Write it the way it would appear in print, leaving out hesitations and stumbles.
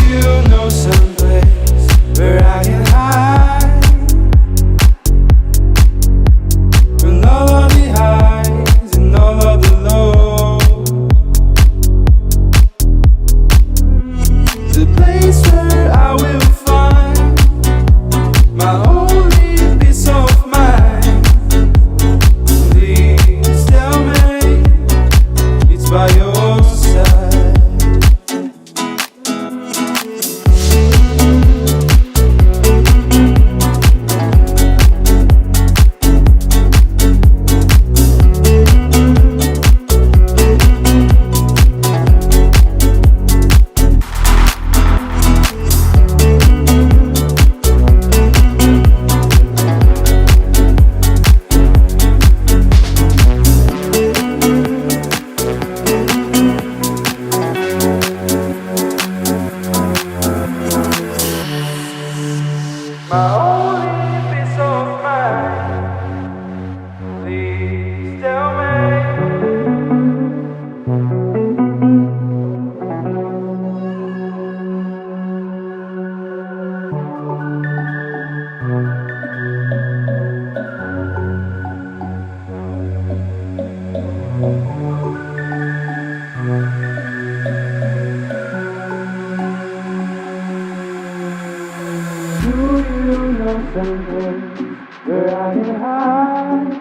you know someplace where I can hide from all of the highs and all of the lows? The place where I will find my only peace of mind. Please tell me it's by your side. My only peace of mind. Please tell me. Do you know someplace where I can hide